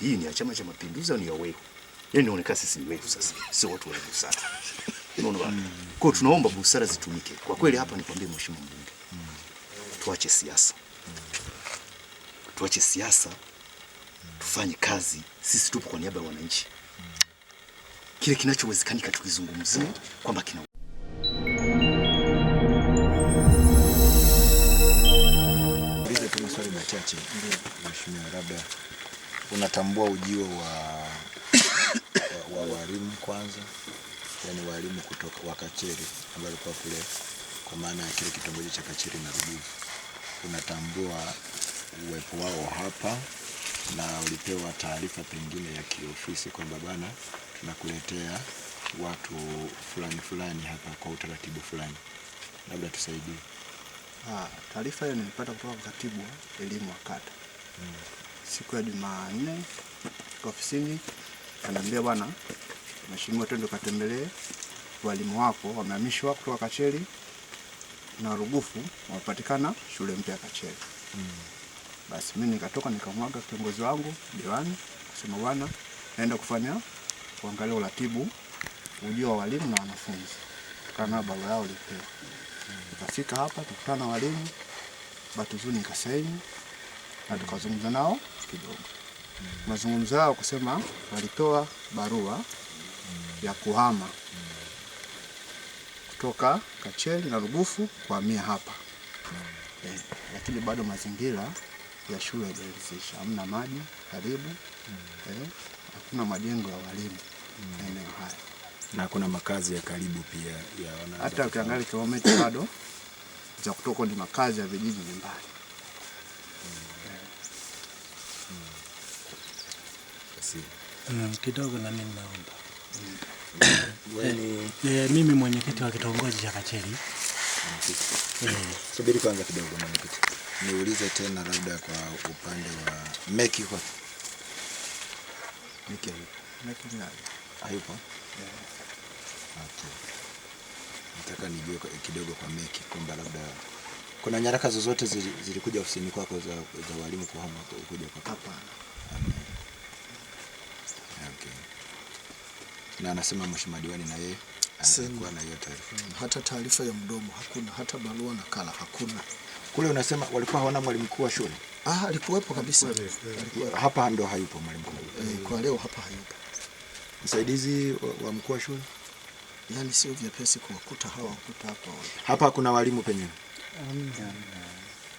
Hii ni ya Chama cha Mapinduzi au ni ya wewe? Yaani inaonekana sisi ni wetu sasa. Sio watu wa busara. Unaona bwana? Kwa hiyo tunaomba busara zitumike. Kwa kweli hapa nikwambie mheshimiwa mbunge. Tuache siasa. Tuache siasa. Tufanye kazi. Sisi tupo kwa niaba ya wananchi. Kile kinachowezekanika tukizungumzie kwamba kina maswali machache. Mheshimiwa, labda unatambua ujio wa walimu kwanza, yani walimu kutoka wa Kacheri ambao walikuwa kule kwa maana ya kile kitongoji cha Kacheri na Rugufu. Unatambua uwepo wao hapa na ulipewa taarifa pengine ya kiofisi kwamba bana tunakuletea watu fulani hapa kwa utaratibu fulani. Labda tusaidie. Taarifa hiyo nilipata kutoka kwa katibu wa elimu wa kata. Siku ya Jumanne ofisini ananiambia bwana, mheshimiwa, twende katembelee walimu wako wamehamishwa kutoka Kacheri na Rugufu, wamepatikana shule mpya ya Kacheri. Basi mimi nikatoka nikamwaga kiongozi wangu diwani kusema bwana, naenda kuangalia uratibu ujio wa walimu na wanafunzi kana barua yao lipewa. Nikafika hapa tukutana na walimu, batuzuni nikasaini na tukazungumza nao kidogo. Mazungumzo yao kusema walitoa barua ya kuhama kutoka Kacheri na Rugufu kuhamia hapa. Lakini bado mazingira ya shule hayajaridhisha. Hamna maji karibu. Hakuna majengo ya walimu eneo haya. Na kuna makazi ya karibu pia ya wana. Hata ukiangalia kilomita bado za kutoka ni makazi ya vijiji mbali. Kidogo na mimi naomba. Mimi mwenyekiti wa kitongoji cha Kacheri. Subiri kwanza kidogo mwenyekiti. Niulize tena labda kwa upande wa Meki kwa. Meki hayupo. Okay. Nataka nijue kidogo kwa Meki kwamba labda kuna nyaraka zozote zilikuja ofisini kwako za walimu kuhama kuja kwa hapa. Okay. Na anasema mheshimiwa diwani na yeye alikuwa na hiyo taarifa. Hata taarifa ya mdomo hakuna, hata barua na kala hakuna. Kule unasema walikuwa hawana mwalimu mkuu wa shule? Alikuwepo kabisa. Hapa ndo hayupo mwalimu mkuu. Kwa leo hapa hayupo. Msaidizi wa mkuu wa shule? Yaani sio vyepesi kuwakuta kukuta hapa. Hapa kuna walimu pengine?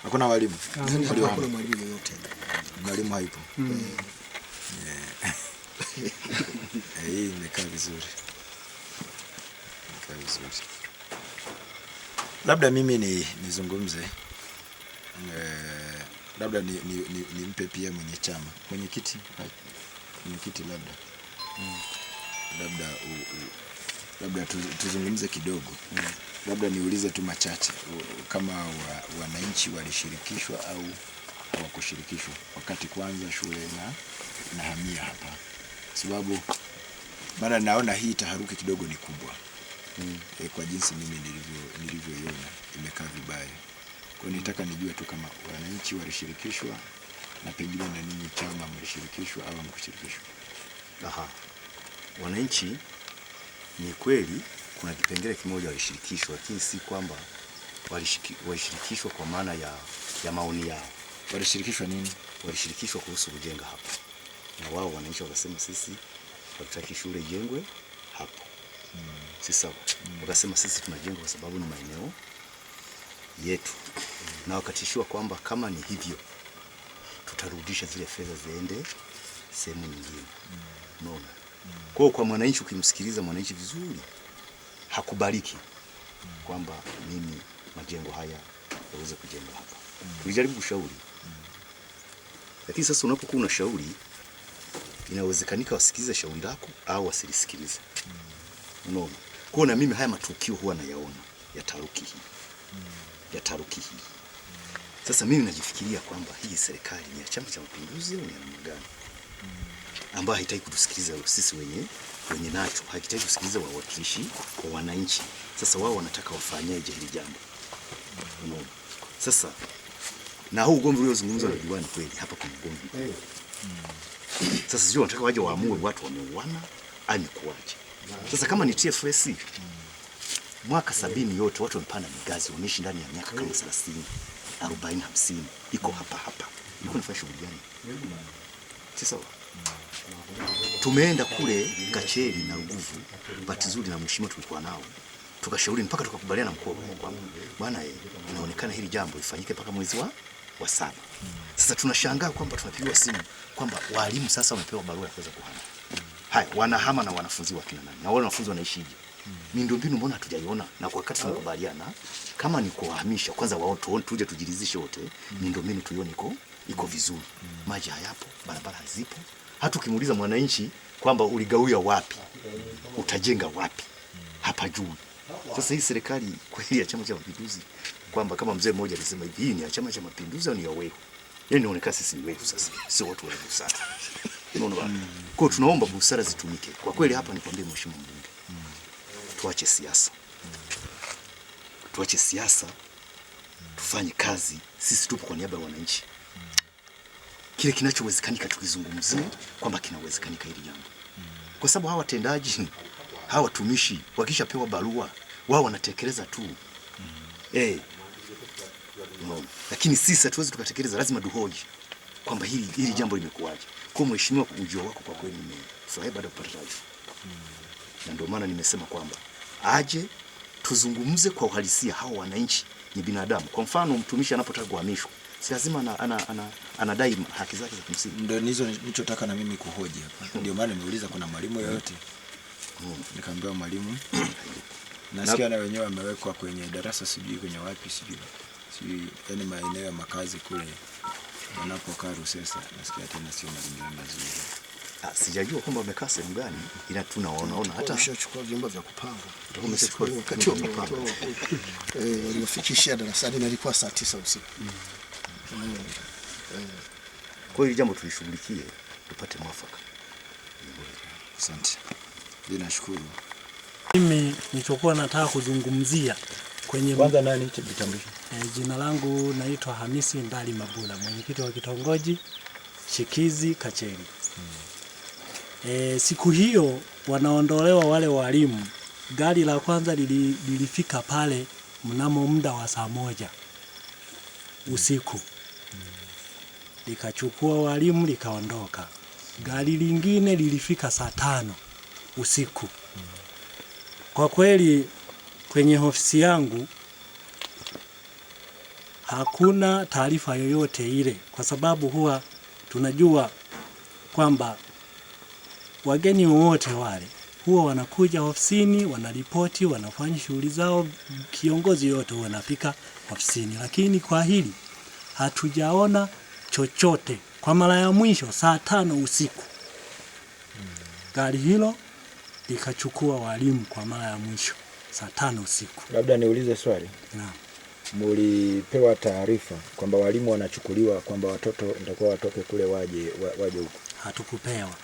Hakuna walimu. Yaani hakuna mwalimu yoyote. Mwalimu hayupo. Hii imekaa vizuri. Labda mimi nizungumze. Labda nimpe pia mwenye chama. Mwenyekiti labda tuzungumze kidogo. Labda niulize tu machache kama wananchi walishirikishwa au hawakushirikishwa wakati kwanza shule na hamia hapa. Sababu maana naona hii taharuki kidogo ni kubwa. Kwa jinsi mimi nilivyoiona imekaa vibaya. Kwa nitaka nijue tu kama wananchi walishirikishwa na pengine na ninyi chama mlishirikishwa au hamkushirikishwa. Wananchi ni kweli kuna kipengele kimoja walishirikishwa, lakini si kwamba walishirikishwa kwa maana ya maoni yao. Walishirikishwa nini? Walishirikishwa kuhusu kujenga hapa. Na wao wananchi wakasema sisi hatutaki shule ijengwe hapo. Si sawa. Wakasema sisi tunajenga kwa sababu ni maeneo yetu. Na wakatishiwa kwamba kama ni hivyo tutarudisha zile fedha ziende sehemu nyingine. Unaona? Kwa mwananchi ukimsikiliza mwananchi vizuri hakubariki kwamba mimi majengo haya yaweze kujenga hapa. Tulijaribu kushauri. Lakini sasa unapokuwa unashauri inawezekanika wasikilize shauri lako au wasilisikilize. Unaona? Kwa na mimi haya matukio huwa nayaona ya taharuki hii. Sasa mimi najifikiria kwamba hii serikali ni ya Chama cha Mapinduzi au ni ya namna gani? Ambayo haitaki kutusikiliza sisi wenye nacho, haitaki kusikiliza wawakilishi wa wananchi. Sasa wao wanataka wafanyaje hili jambo? Unaona? Sasa na huu ugomvi uliozungumzwa na diwani kweli hapa kuna ugomvi. Sasa sio nataka waje waamue watu wameuana au ni kuaje. Sasa kama ni TFS mwaka 70 yote watu wamepanda migazi, wameishi ndani ya miaka kama 30, 40, 50 iko hapa. Iko nafanya shughuli gani? Sasa tumeenda kule Kacheli na Ruguvu, bahati nzuri na mheshimiwa tulikuwa nao. Tukashauri mpaka tukakubaliana na mkuu kwamba bwana, inaonekana hili jambo lifanyike mpaka mwezi wa 7. Sasa tunashangaa kwamba tunapigiwa simu kwamba walimu sasa wamepewa barua ya kuweza kuhama. Haya, wanahama na wanafunzi wa kina nani? Na wale wanafunzi wanaishije? Miundombinu mbona hatujaiona? Na kwa wakati tunakubaliana kama ni kuhamisha, kwanza wao tuje tujiridhishe wote miundombinu tuione iko vizuri. Maji hayapo, barabara hazipo. Hata ukimuuliza mwananchi kwamba uligawia wapi, utajenga wapi, hapa juu. Sasa hii serikali kweli ya Chama cha Mapinduzi, kwamba kama mzee mmoja alisema hivi, hii ni ya Chama cha Mapinduzi au ni ya wewe? Yeye inaonekana sisi ni wewe sasa, sio watu wa busara. Unaona bwana? Kwa tunaomba busara zitumike. Kwa kweli hapa nikwambie mheshimiwa mbunge, tuache siasa. Tuache siasa, tufanye kazi. Sisi tupo kwa niaba ya wananchi. Kile kinachowezekanika tukizungumzie kwamba kinawezekanika hili jambo. Kwa sababu hawa watendaji, hawa watumishi wakishapewa barua, wao wanatekeleza tu. No. Lakini sisi hatuwezi tukatekeleza, lazima duhoji kwamba hili jambo limekuaje. Kwa mheshimiwa, ujio wako kwa kweli nimefurahi baada ya kupata taarifa. Na ndio maana nimesema kwamba aje tuzungumze kwa uhalisia. Hao wananchi ni binadamu. Kwa mfano mtumishi anapotaka kuhamishwa, si lazima anadai haki zake za kimsingi. Ndio nilichotaka na mimi kuhoji hapa. Ndio maana nimeuliza kuna mwalimu yoyote. Nikamwambia mwalimu. Nasikia na wenyewe wamewekwa kwenye darasa sijui kwenye wapi sijui. Yaani maeneo ya makazi kule wanapokaa Rusesa. Nasikia tena sio mazingira mazuri. Sijajua kwamba wamekaa sehemu gani, ila tunaona hata umeshachukua vyumba vya kupanga. Umeshachukua wakati wa kupanga. Waliofikishia darasani na ilikuwa saa 9 usiku. Kwa hiyo jambo tulishughulikie tupate mwafaka. Asante. Ninashukuru. Mimi nilichokuwa nataka kuzungumzia kwenye kwanza nani kitambulisho? Jina langu naitwa Hamisi Ndali Mabula, mwenyekiti wa kitongoji Shikizi Kacheli. Siku hiyo wanaondolewa wale walimu. Gari la kwanza lilifika pale mnamo muda wa saa 1 usiku. Likachukua walimu likaondoka. Gari lingine lilifika saa 5 usiku. Kwa kweli kwenye ofisi yangu hakuna taarifa yoyote ile, kwa sababu huwa tunajua kwamba wageni wote wale huwa wanakuja ofisini, wanaripoti, wanafanya shughuli zao, kiongozi yote wanafika ofisini. Lakini kwa hili hatujaona chochote. Kwa mara ya mwisho saa 5 usiku gari hilo likachukua walimu kwa mara ya mwisho saa 5 usiku. Labda niulize swali. Naam. Mulipewa taarifa kwamba walimu wanachukuliwa, kwamba watoto ndio watoke kule waje huko? Hatukupewa.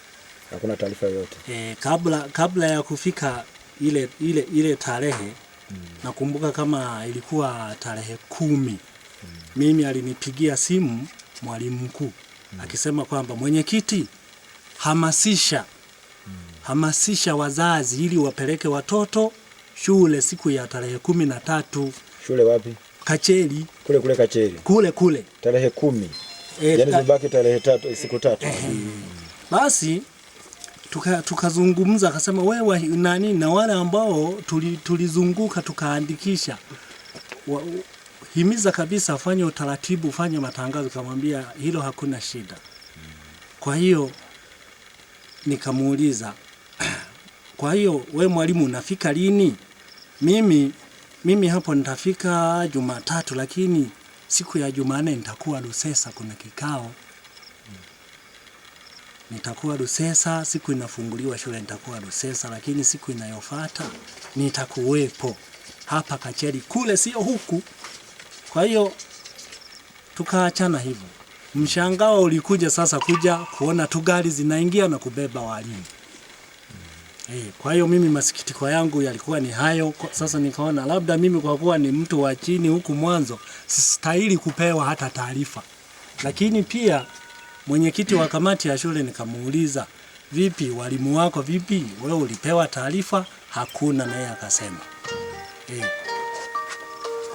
Hakuna taarifa yoyote. Kabla ya kufika ile tarehe, nakumbuka kama ilikuwa tarehe 10. Mimi alinipigia simu mwalimu mkuu akisema kwamba mwenyekiti, hamasisha wazazi ili wapeleke watoto shule siku ya tarehe 13. Shule wapi? Kacheli. Kule Kacheli. Kule. Tarehe 10. Yaani zibaki tarehe 3, siku 3. Basi tukazungumza, akasema wewe nani na wale ambao tulizunguka tukaandikisha, himiza kabisa fanya utaratibu, fanya matangazo. Kamwambia hilo hakuna shida. Kwa hiyo nikamuuliza, kwa hiyo we mwalimu unafika lini? Mimi hapo nitafika Jumatatu, lakini siku ya Jumanne nitakuwa Rusesa, kuna kikao. Nitakuwa Rusesa, siku inafunguliwa shule nitakuwa Rusesa, lakini siku inayofuata nitakuwepo hapa Kacheli kule, sio huku. Kwa hiyo tukaachana hivyo. Mshangao ulikuja sasa kuja kuona tu gari zinaingia na kubeba walimu. Kwa hiyo mimi masikitiko yangu yalikuwa ni hayo. Sasa nikaona labda mimi kwa kuwa ni mtu wa chini huku mwanzo sistahili kupewa hata taarifa. Lakini pia mwenyekiti wa kamati ya shule nikamuuliza, vipi walimu wako vipi? Wewe ulipewa taarifa? Hakuna, naye akasema.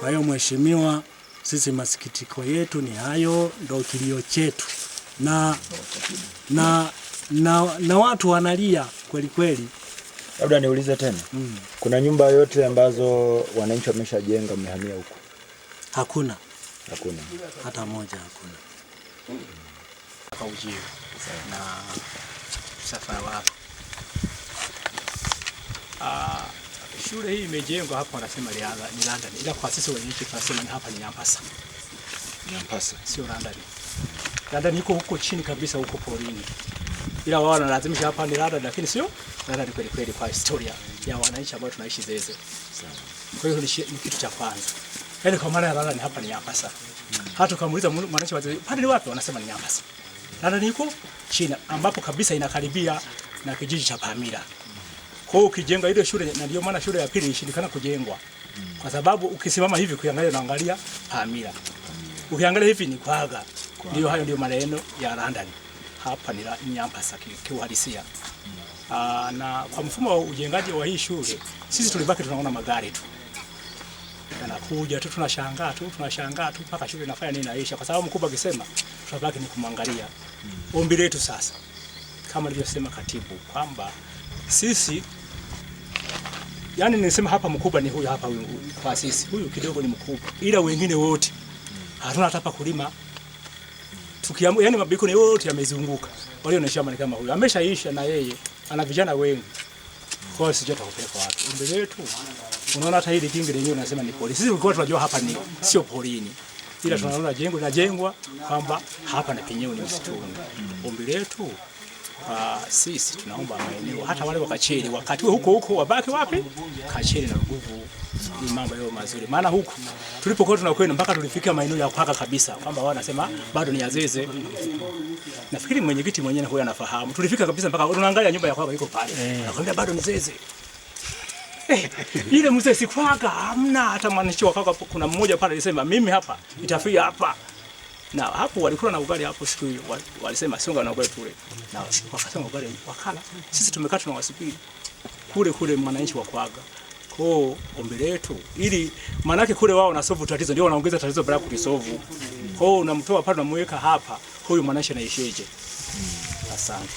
Kwa hiyo mheshimiwa, sisi masikitiko yetu ni hayo, ndio kilio chetu. Na watu wanalia kweli kweli. Labda niulize tena. Kuna nyumba yote ambazo wananchi wameshajenga mmehamia huko? Hakuna. Hakuna. Hata moja hakuna. Kwa ujio na safari wapo. Shule hii imejengwa hapa, wanasema ni London, ila kwa sisi wenyewe tunasema ni hapa ni Nyampasa. Nyampasa sio London. London iko huko chini kabisa huko porini, ila wao wanalazimisha hapa ni London, lakini sio London kweli kweli kwa historia ya wananchi ambao tunaishi Zeze. Kwa hiyo ni kitu cha kwanza, yaani kwa maana ya London hapa ni Nyampasa. Hata kumuuliza mwananchi wa Zeze pale ni wapi, wanasema ni Nyampasa. London iko chini ambapo kabisa inakaribia na kijiji cha Pamira. Kwa hiyo ukijenga ile shule, na ndio maana shule ya pili ilishindikana kujengwa. Kwa sababu ukisimama hivi kuangalia, unaangalia Pamira. Ukiangalia hivi ni Kwaga. Ndio hayo ndio maneno ya London. Hapa ni Nyampasa kiuhalisia. Na kwa mfumo wa ujengaji wa hii shule, sisi tulibaki tunaona magari tu. Yanakuja tu, tunashangaa tu mpaka shule inafanya nini inaisha, kwa sababu mkubwa akisema tutabaki ni kumwangalia. Ombi letu sasa, kama alivyosema katibu, kwamba sisi, yani nisema hapa mkubwa ni huyu hapa, huyu kwa sisi huyu kidogo ni mkubwa, ila wengine wote hatuna hata pa kulima. Tukiamua, yani mabiko ni wote yamezunguka, walio na shamba ni kama huyu ameshaisha, na yeye ana vijana wengi. Kwa hiyo sijui atakupeleka wapi. Ombi letu, unaona hata hili kingi lenyewe unasema ni polisi. Sisi tulikuwa tunajua hapa ni sio porini, ila tunaona jengo linajengwa kwamba hapa na penyewe ni msituni. Ombi letu, sisi tunaomba maeneo hata wale wakacheli wakati huko wabaki wapi Kacheli na Ruguvu, ni mambo yao mazuri. Maana huko tulipokuwa tunakwenda mpaka tulifika maeneo ya Kwaga kabisa, kwamba wao wanasema bado ni Zeze. Nafikiri mwenyekiti mwenyewe huyo anafahamu. Tulifika kabisa mpaka unaangalia nyumba ya Kwaga iko pale, nakwambia bado ni Zeze. Ile mzee si Kwaga, hamna hata mwananchi wa Kwaga. Kuna mmoja pale alisema mimi hapa itafia hapa, na hapo walikula na ugali hapo siku hiyo, walisema songa na ugali tule, na wakasema ugali wakala. Sisi tumekaa tunawasubiri kule mwananchi wa Kwaga. Kwa ombi letu, ili manake kule wao na solve tatizo, ndio wanaongeza tatizo bila kulisolve. Kwa hiyo unamtoa pale unamweka hapa, huyu mwananchi anaisheje? Asante.